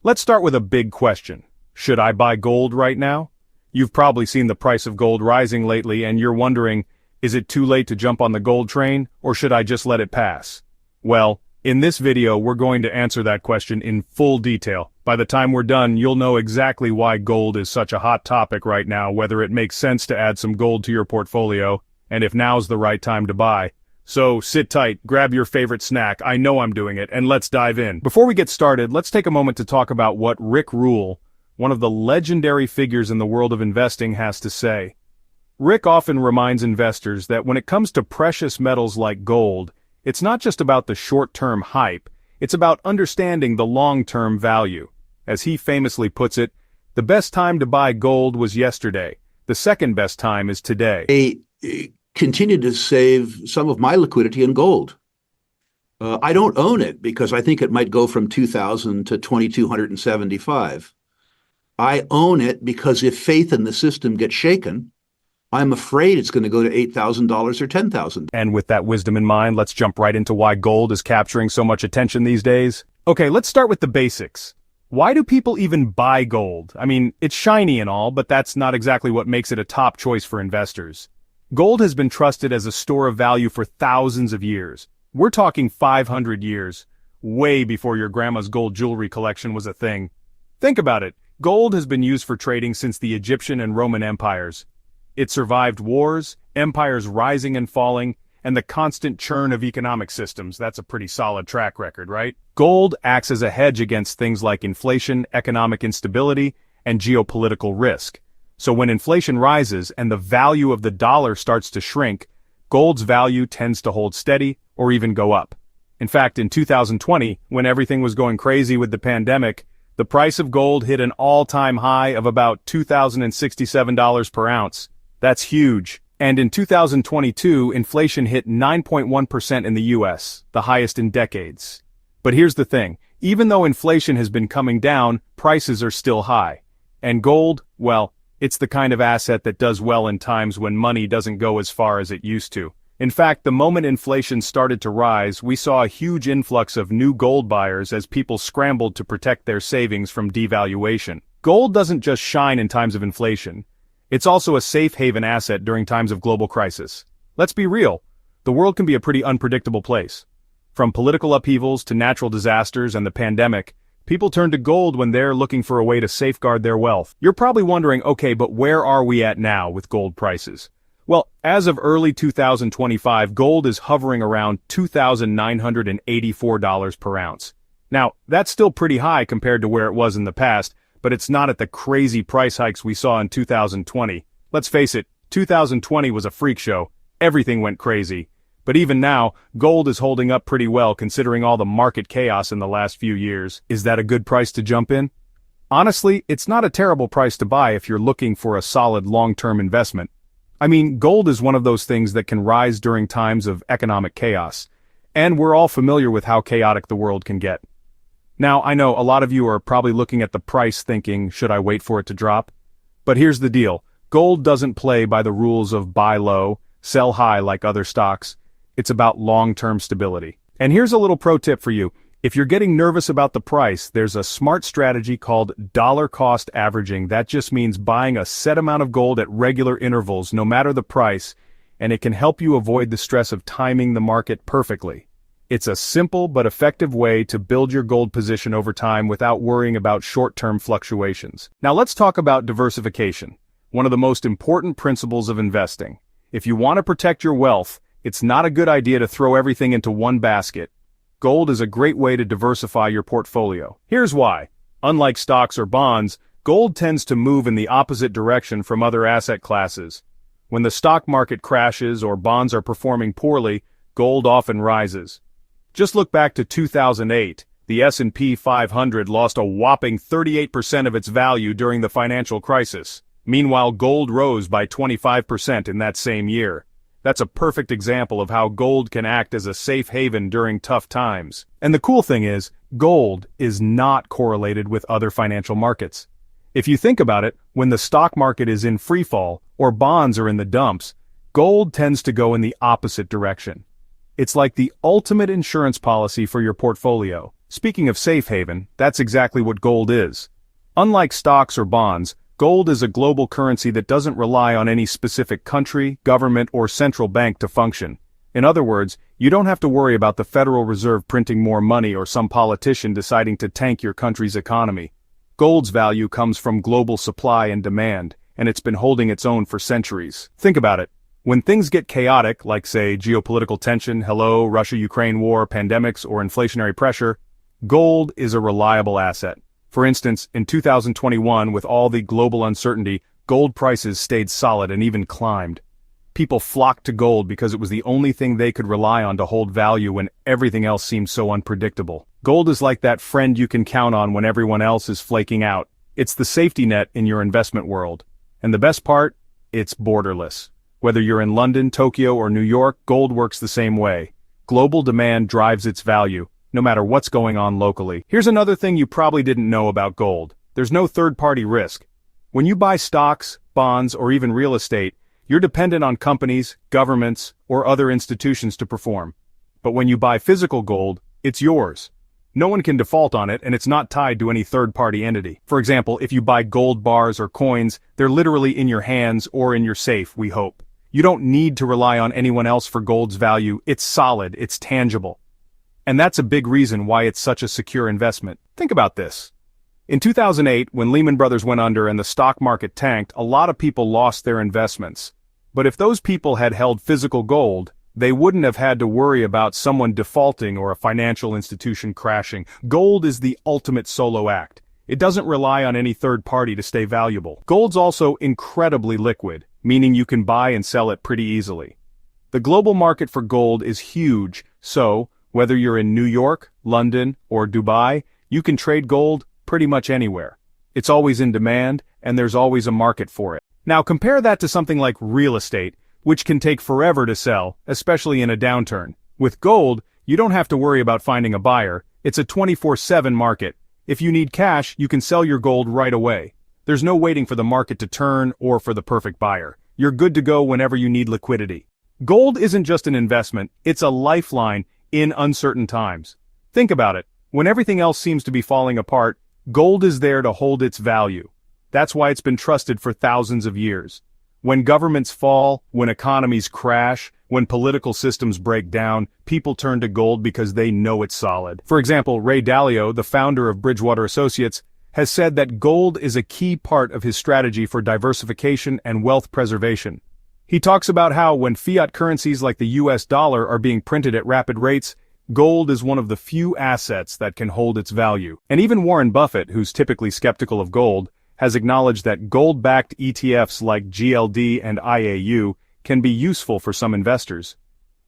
Let's start with a big question. Should I buy gold right now? You've probably seen the price of gold rising lately and you're wondering, is it too late to jump on the gold train, or should I just let it pass? Well, in this video we're going to answer that question in full detail. By the time we're done, you'll know exactly why gold is such a hot topic right now, whether it makes sense to add some gold to your portfolio, and if now's the right time to buy. So sit tight, grab your favorite snack, I know I'm doing it, and let's dive in. Before we get started, let's take a moment to talk about what Rick Rule, one of the legendary figures in the world of investing, has to say. Rick often reminds investors that when it comes to precious metals like gold, it's not just about the short-term hype, it's about understanding the long-term value. As he famously puts it, the best time to buy gold was yesterday. The second best time is today. I continue to save some of my liquidity in gold. I don't own it because I think it might go from 2,000 to 2,275. I own it because if faith in the system gets shaken, I'm afraid it's going to go to $8,000 or $10,000. And with that wisdom in mind, let's jump right into why gold is capturing so much attention these days. Okay, let's start with the basics. Why do people even buy gold? I mean, it's shiny and all, but that's not exactly what makes it a top choice for investors. Gold has been trusted as a store of value for thousands of years. We're talking 500 years, way before your grandma's gold jewelry collection was a thing. Think about it. Gold has been used for trading since the Egyptian and Roman empires. It survived wars, empires rising and falling, and the constant churn of economic systems. That's a pretty solid track record, right? Gold acts as a hedge against things like inflation, economic instability, and geopolitical risk. So when inflation rises and the value of the dollar starts to shrink, gold's value tends to hold steady or even go up. In fact, in 2020, when everything was going crazy with the pandemic, the price of gold hit an all-time high of about $2,067 per ounce. That's huge. And in 2022, inflation hit 9.1% in the US, the highest in decades. But here's the thing, even though inflation has been coming down, prices are still high. And gold, well, it's the kind of asset that does well in times when money doesn't go as far as it used to. In fact, the moment inflation started to rise, we saw a huge influx of new gold buyers as people scrambled to protect their savings from devaluation. Gold doesn't just shine in times of inflation. It's also a safe haven asset during times of global crisis. Let's be real, the world can be a pretty unpredictable place. From political upheavals to natural disasters and the pandemic, people turn to gold when they're looking for a way to safeguard their wealth. You're probably wondering, okay, but where are we at now with gold prices? Well, as of early 2025, gold is hovering around $2,984 per ounce. Now, that's still pretty high compared to where it was in the past, but it's not at the crazy price hikes we saw in 2020. Let's face it, 2020 was a freak show. Everything went crazy. But even now, gold is holding up pretty well considering all the market chaos in the last few years. Is that a good price to jump in? Honestly, it's not a terrible price to buy if you're looking for a solid long-term investment. I mean, gold is one of those things that can rise during times of economic chaos. And we're all familiar with how chaotic the world can get. Now, I know a lot of you are probably looking at the price thinking, should I wait for it to drop? But here's the deal. Gold doesn't play by the rules of buy low, sell high like other stocks. It's about long-term stability. And here's a little pro tip for you. If you're getting nervous about the price, there's a smart strategy called dollar cost averaging. That just means buying a set amount of gold at regular intervals, no matter the price, and it can help you avoid the stress of timing the market perfectly. It's a simple but effective way to build your gold position over time without worrying about short-term fluctuations. Now let's talk about diversification, one of the most important principles of investing. If you want to protect your wealth, it's not a good idea to throw everything into one basket. Gold is a great way to diversify your portfolio. Here's why. Unlike stocks or bonds, gold tends to move in the opposite direction from other asset classes. When the stock market crashes or bonds are performing poorly, gold often rises. Just look back to 2008. The S&P 500 lost a whopping 38% of its value during the financial crisis. Meanwhile, gold rose by 25% in that same year. That's a perfect example of how gold can act as a safe haven during tough times. And the cool thing is, gold is not correlated with other financial markets. If you think about it, when the stock market is in freefall or bonds are in the dumps, gold tends to go in the opposite direction. It's like the ultimate insurance policy for your portfolio. Speaking of safe haven, that's exactly what gold is. Unlike stocks or bonds, gold is a global currency that doesn't rely on any specific country, government, or central bank to function. In other words, you don't have to worry about the Federal Reserve printing more money or some politician deciding to tank your country's economy. Gold's value comes from global supply and demand, and it's been holding its own for centuries. Think about it. When things get chaotic, like say geopolitical tension, Russia-Ukraine war, pandemics, or inflationary pressure, gold is a reliable asset. For instance, in 2021, with all the global uncertainty, gold prices stayed solid and even climbed. People flocked to gold because it was the only thing they could rely on to hold value when everything else seemed so unpredictable. Gold is like that friend you can count on when everyone else is flaking out. It's the safety net in your investment world. And the best part? It's borderless. Whether you're in London, Tokyo, or New York, gold works the same way. Global demand drives its value, no matter what's going on locally. Here's another thing you probably didn't know about gold. There's no third-party risk. When you buy stocks, bonds, or even real estate, you're dependent on companies, governments, or other institutions to perform. But when you buy physical gold, it's yours. No one can default on it, and it's not tied to any third-party entity. For example, if you buy gold bars or coins, they're literally in your hands or in your safe, we hope. You don't need to rely on anyone else for gold's value. It's solid, it's tangible. And that's a big reason why it's such a secure investment. Think about this. In 2008, when Lehman Brothers went under and the stock market tanked, a lot of people lost their investments. But if those people had held physical gold, they wouldn't have had to worry about someone defaulting or a financial institution crashing. Gold is the ultimate solo act. It doesn't rely on any third party to stay valuable. Gold's also incredibly liquid, meaning you can buy and sell it pretty easily. The global market for gold is huge, so whether you're in New York, London, or Dubai, you can trade gold pretty much anywhere. It's always in demand, and there's always a market for it. Now compare that to something like real estate, which can take forever to sell, especially in a downturn. With gold, you don't have to worry about finding a buyer. It's a 24/7 market. If you need cash, you can sell your gold right away. There's no waiting for the market to turn or for the perfect buyer. You're good to go whenever you need liquidity. Gold isn't just an investment, it's a lifeline in uncertain times. Think about it. When everything else seems to be falling apart, gold is there to hold its value. That's why it's been trusted for thousands of years. When governments fall, when economies crash, when political systems break down, people turn to gold because they know it's solid. For example, Ray Dalio, the founder of Bridgewater Associates, has said that gold is a key part of his strategy for diversification and wealth preservation. He talks about how when fiat currencies like the US dollar are being printed at rapid rates, gold is one of the few assets that can hold its value. And even Warren Buffett, who's typically skeptical of gold, has acknowledged that gold-backed ETFs like GLD and IAU can be useful for some investors.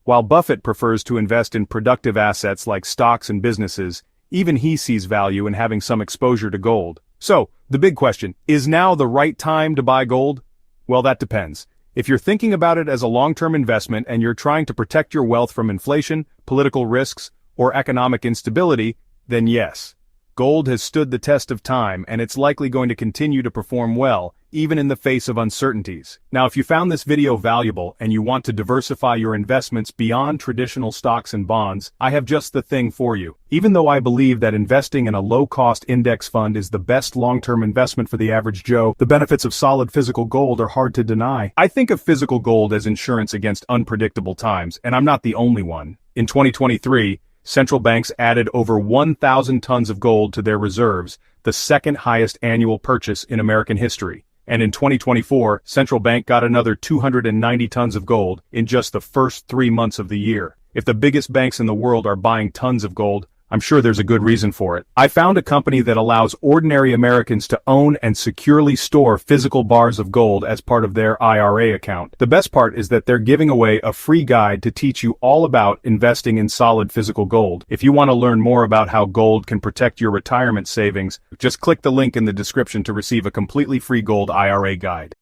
While Buffett prefers to invest in productive assets like stocks and businesses, even he sees value in having some exposure to gold. So, the big question, is now the right time to buy gold? Well, that depends. If you're thinking about it as a long-term investment and you're trying to protect your wealth from inflation, political risks, or economic instability, then yes. Gold has stood the test of time, and it's likely going to continue to perform well, even in the face of uncertainties. Now, if you found this video valuable and you want to diversify your investments beyond traditional stocks and bonds, I have just the thing for you. Even though I believe that investing in a low-cost index fund is the best long-term investment for the average Joe, the benefits of solid physical gold are hard to deny. I think of physical gold as insurance against unpredictable times, and I'm not the only one. In 2023, central banks added over 1,000 tons of gold to their reserves, the second highest annual purchase in American history. And in 2024, central bank got another 290 tons of gold in just the first 3 months of the year. If the biggest banks in the world are buying tons of gold, I'm sure there's a good reason for it. I found a company that allows ordinary Americans to own and securely store physical bars of gold as part of their IRA account. The best part is that they're giving away a free guide to teach you all about investing in solid physical gold. If you want to learn more about how gold can protect your retirement savings, just click the link in the description to receive a completely free gold IRA guide.